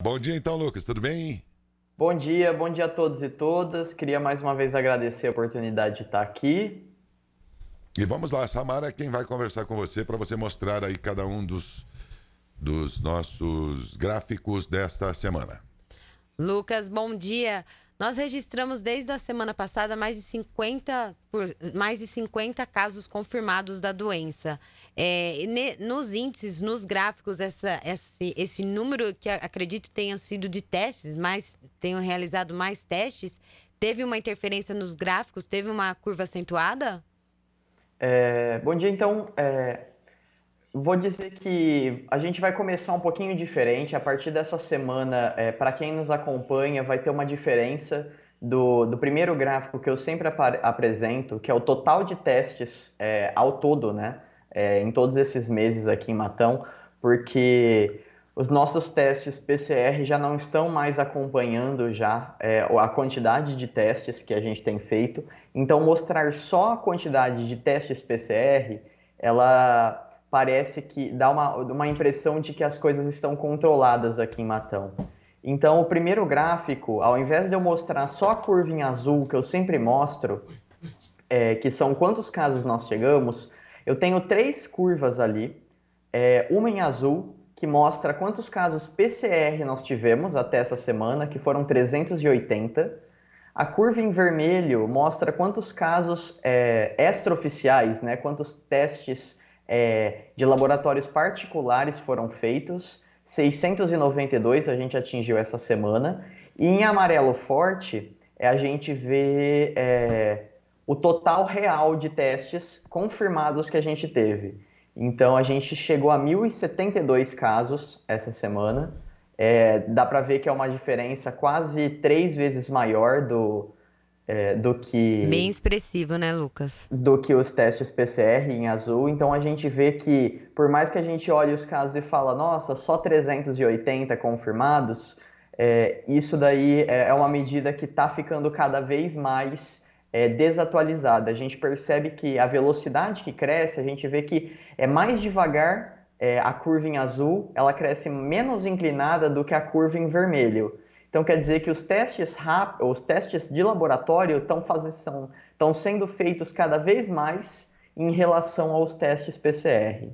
Bom dia então, Lucas, tudo bem? Bom dia a todos e todas. Queria mais uma vez agradecer a oportunidade de estar aqui. E vamos lá, Samara é quem vai conversar com você para você mostrar aí cada um dos nossos gráficos desta semana. Lucas, bom dia. Nós registramos desde a semana passada mais de 50 casos confirmados da doença. Nos índices, nos gráficos, esse número que acredito tenha sido de testes, mas tenham realizado mais testes, teve uma interferência nos gráficos, teve uma curva acentuada? Bom dia, então. Vou dizer que a gente vai começar um pouquinho diferente. A partir dessa semana, para quem nos acompanha, vai ter uma diferença do primeiro gráfico que eu sempre apresento, que é o total de testes ao todo, né? Em todos esses meses aqui em Matão, porque os nossos testes PCR já não estão mais acompanhando já a quantidade de testes que a gente tem feito. Então, mostrar só a quantidade de testes PCR, ela parece que dá uma impressão de que as coisas estão controladas aqui em Matão. Então, o primeiro gráfico, ao invés de eu mostrar só a curva em azul, que eu sempre mostro, que são quantos casos nós chegamos, eu tenho três curvas ali. Uma em azul, que mostra quantos casos PCR nós tivemos até essa semana, que foram 380. A curva em vermelho mostra quantos casos extraoficiais, né, quantos testes de laboratórios particulares foram feitos. 692 a gente atingiu essa semana. E em amarelo forte, a gente vê o total real de testes confirmados que a gente teve. Então, a gente chegou a 1.072 casos essa semana. Dá para ver que é uma diferença quase 3 vezes maior do Bem que expressivo, né, Lucas? do que os testes PCR em azul. Então a gente vê que, por mais que a gente olhe os casos e fala, nossa, só 380 confirmados, isso daí é uma medida que está ficando cada vez mais desatualizada. A gente percebe que a velocidade que cresce, a gente vê que é mais devagar a curva em azul, ela cresce menos inclinada do que a curva em vermelho. Então quer dizer que os testes de laboratório estão sendo feitos cada vez mais em relação aos testes PCR.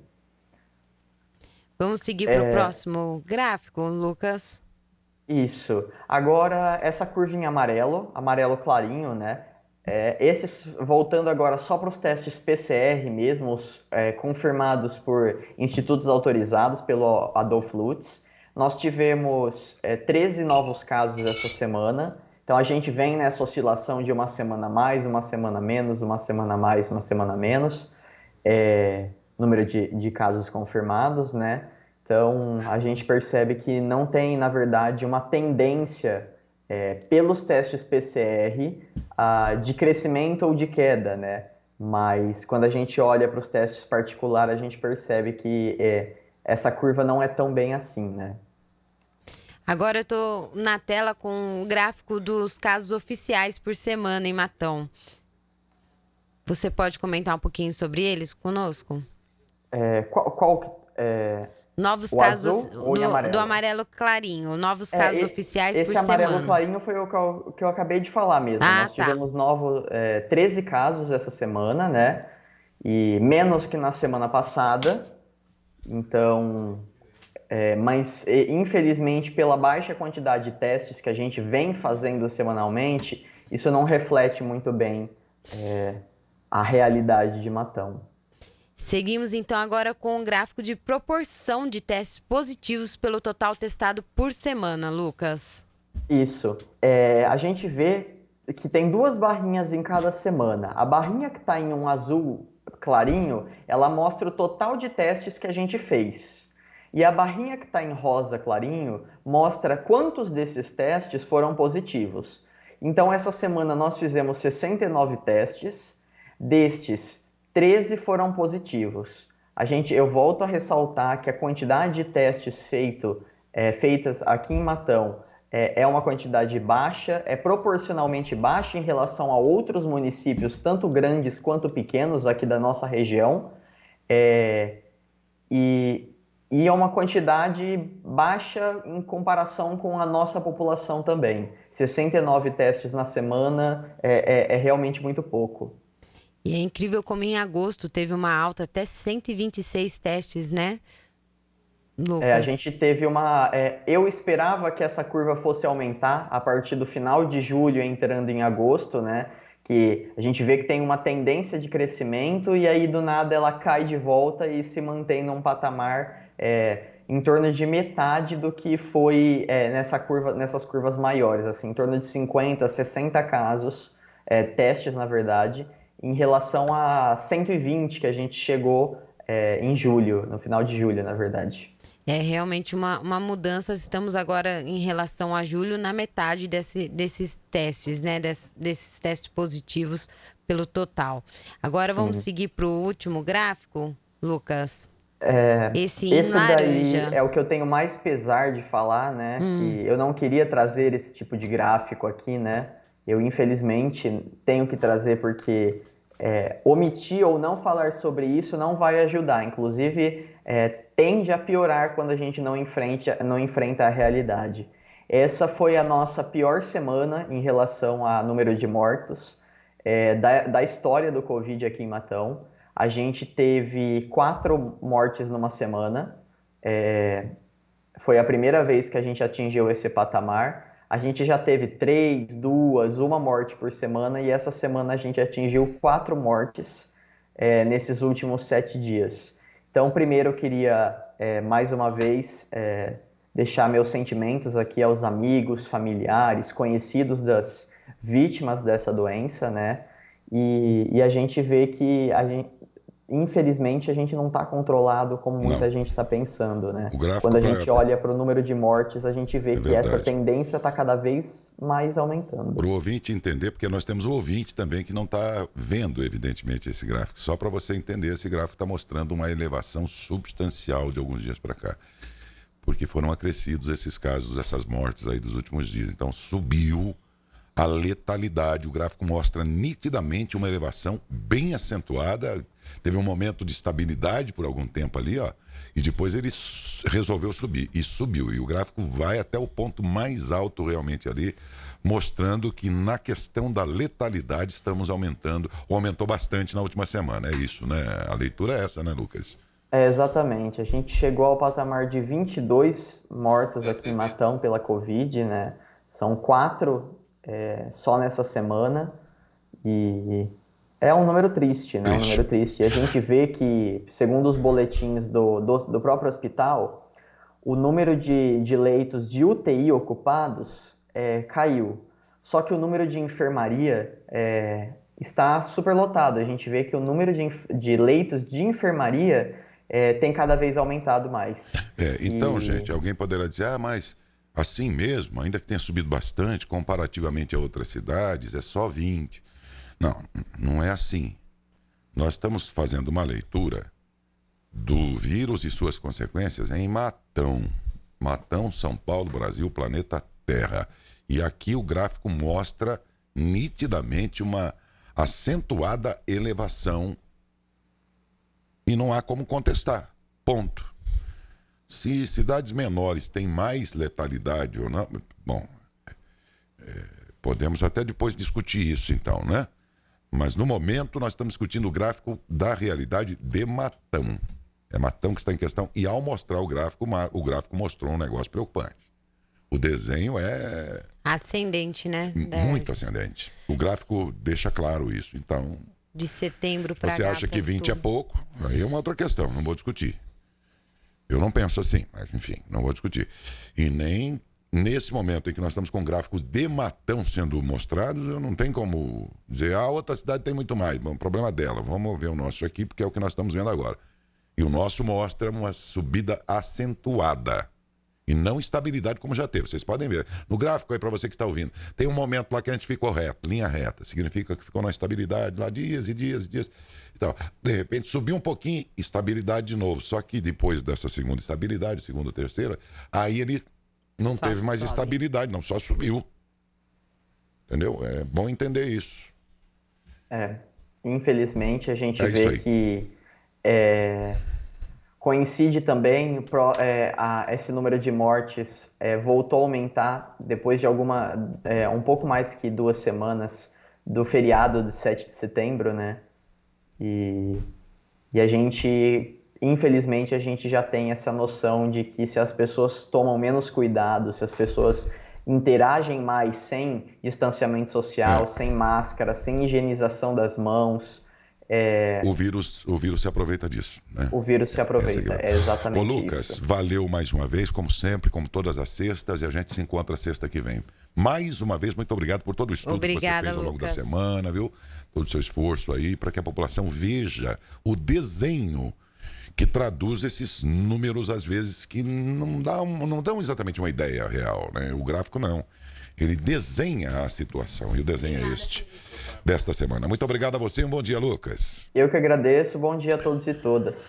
Vamos seguir para o próximo gráfico, Lucas. Isso. Agora, essa curva em amarelo, amarelo clarinho, né? Voltando agora só para os testes PCR mesmo, confirmados por institutos autorizados pelo Adolf Lutz, nós tivemos 13 novos casos essa semana. Então a gente vem nessa oscilação de uma semana mais, uma semana menos, uma semana mais, uma semana menos, número de casos confirmados, né? Então a gente percebe que não tem, na verdade, uma tendência pelos testes PCR de crescimento ou de queda, né? Mas quando a gente olha para os testes particulares, a gente percebe que essa curva não é tão bem assim, né? Agora eu estou na tela com o gráfico dos casos oficiais por semana em Matão. Você pode comentar um pouquinho sobre eles conosco? Novos O casos azul ou em do amarelo? amarelo clarinho, novos casos oficiais por Esse amarelo semana. clarinho foi o que eu acabei de falar mesmo. Ah, Nós tá. tivemos 13 casos essa semana, né? E menos que na semana passada. Então, mas infelizmente, pela baixa quantidade de testes que a gente vem fazendo semanalmente, isso não reflete muito bem a realidade de Matão. Seguimos então agora com o gráfico de proporção de testes positivos pelo total testado por semana, Lucas. Isso. A gente vê que tem duas barrinhas em cada semana. A barrinha que está em um azul clarinho, ela mostra o total de testes que a gente fez. E a barrinha que está em rosa clarinho mostra quantos desses testes foram positivos. Então, essa semana nós fizemos 69 testes, destes, 13 foram positivos. Eu volto a ressaltar que a quantidade de testes feitas aqui em Matão é uma quantidade baixa, é proporcionalmente baixa em relação a outros municípios, tanto grandes quanto pequenos aqui da nossa região. É, e E é uma quantidade baixa em comparação com a nossa população também. 69 testes na semana é realmente muito pouco. E é incrível como em agosto teve uma alta até 126 testes, né, A Lucas? gente teve uma. Eu esperava que essa curva fosse aumentar a partir do final de julho, entrando em agosto, né? Que a gente vê que tem uma tendência de crescimento e aí do nada ela cai de volta e se mantém num patamar em torno de metade do que foi nessas curvas maiores, assim, em torno de 50, 60 casos, testes na verdade, em relação a 120 que a gente chegou em julho, no final de julho, na verdade. É realmente uma mudança. Estamos agora, em relação a julho, na metade desses testes, né? Desses testes positivos pelo total. Agora vamos Sim. seguir para o último gráfico, Lucas. Esse em Esse daí laranja. é o que eu tenho mais pesar de falar, né? Hum, Que eu não queria trazer esse tipo de gráfico aqui, né? Eu, infelizmente, tenho que trazer porque omitir ou não falar sobre isso não vai ajudar. Inclusive, tende a piorar quando a gente não enfrenta a realidade. Essa foi a nossa pior semana em relação a número de mortos da história do Covid aqui em Matão. A gente teve 4 mortes numa semana. É, Foi a primeira vez que a gente atingiu esse patamar. A gente já teve 3, 2, uma morte por semana e essa semana a gente atingiu 4 mortes nesses últimos 7 dias. Então, primeiro eu queria mais uma vez deixar meus sentimentos aqui aos amigos, familiares, conhecidos das vítimas dessa doença, né? E a gente vê que infelizmente a gente não está controlado como Não. muita gente está pensando, né? O Quando gráfico a gente olha para o número de mortes, a gente vê é que essa verdade. tendência está cada vez mais aumentando. Para o ouvinte entender, porque nós temos o ouvinte também que não está vendo, evidentemente, esse gráfico. Só para você entender, esse gráfico está mostrando uma elevação substancial de alguns dias para cá. Porque foram acrescidos esses casos, essas mortes aí dos últimos dias. Então subiu a letalidade. O gráfico mostra nitidamente uma elevação bem acentuada. Teve um momento de estabilidade por algum tempo ali, ó. E depois ele resolveu subir. E subiu. E o gráfico vai até o ponto mais alto realmente ali, mostrando que na questão da letalidade estamos aumentando. Ou aumentou bastante na última semana. É isso, né? A leitura é essa, né, Lucas? Exatamente. A gente chegou ao patamar de 22 mortos aqui em Matão pela Covid, né? São 4 só nessa semana. E é um número triste, né? Um Triste. número triste. E a gente vê que, segundo os boletins do próprio hospital, o número de leitos de UTI ocupados caiu. Só que o número de enfermaria está superlotado. A gente vê que o número de leitos de enfermaria tem cada vez aumentado mais. Então, E gente, alguém poderá dizer, mas assim mesmo, ainda que tenha subido bastante, comparativamente a outras cidades, é só 20. Não, não é assim. Nós estamos fazendo uma leitura do vírus e suas consequências em Matão. Matão, São Paulo, Brasil, planeta Terra. E aqui o gráfico mostra nitidamente uma acentuada elevação e não há como contestar. Ponto. Se cidades menores têm mais letalidade ou não, bom, podemos até depois discutir isso então, né? Mas no momento nós estamos discutindo o gráfico da realidade de Matão. É Matão que está em questão. E ao mostrar o gráfico mostrou um negócio preocupante. O desenho é ascendente, né? muito ascendente. O gráfico deixa claro isso. Então, De setembro para cá. você acha que 20 é pouco? Aí é uma outra questão, não vou discutir. Eu não penso assim, mas enfim, não vou discutir. E nem nesse momento em que nós estamos com gráficos de Matão sendo mostrados, eu não tenho como dizer, a outra cidade tem muito mais. Bom, problema dela, vamos ver o nosso aqui, porque é o que nós estamos vendo agora. E o nosso mostra uma subida acentuada. E não estabilidade como já teve. Vocês podem ver. No gráfico aí, para você que está ouvindo, tem um momento lá que a gente ficou reto, linha reta. Significa que ficou na estabilidade lá dias e dias e dias. Então, de repente subiu um pouquinho, estabilidade de novo. Só que depois dessa segunda estabilidade, segunda, terceira, aí ele não Só teve mais sobe. estabilidade, não, só subiu. Entendeu? É bom entender isso. infelizmente a gente É isso vê aí. que Coincide também, esse número de mortes voltou a aumentar depois de um pouco mais que 2 semanas do feriado do 7 de setembro, né? E a gente, infelizmente, a gente já tem essa noção de que se as pessoas tomam menos cuidado, se as pessoas interagem mais sem distanciamento social, sem máscara, sem higienização das mãos... O vírus se aproveita disso, né? O vírus se aproveita, é exatamente isso. Ô Lucas, valeu mais uma vez, como sempre, como todas as sextas, e a gente se encontra sexta que vem. Mais uma vez, muito obrigado por todo o estudo que você fez ao longo da semana, viu? Todo o seu esforço aí, para que a população veja o desenho que traduz esses números, às vezes, que não dão exatamente uma ideia real, né? O gráfico não. Ele desenha a situação, e o desenho é este desta semana. Muito obrigado a você e um bom dia, Lucas. Eu que agradeço. Bom dia a todos e todas.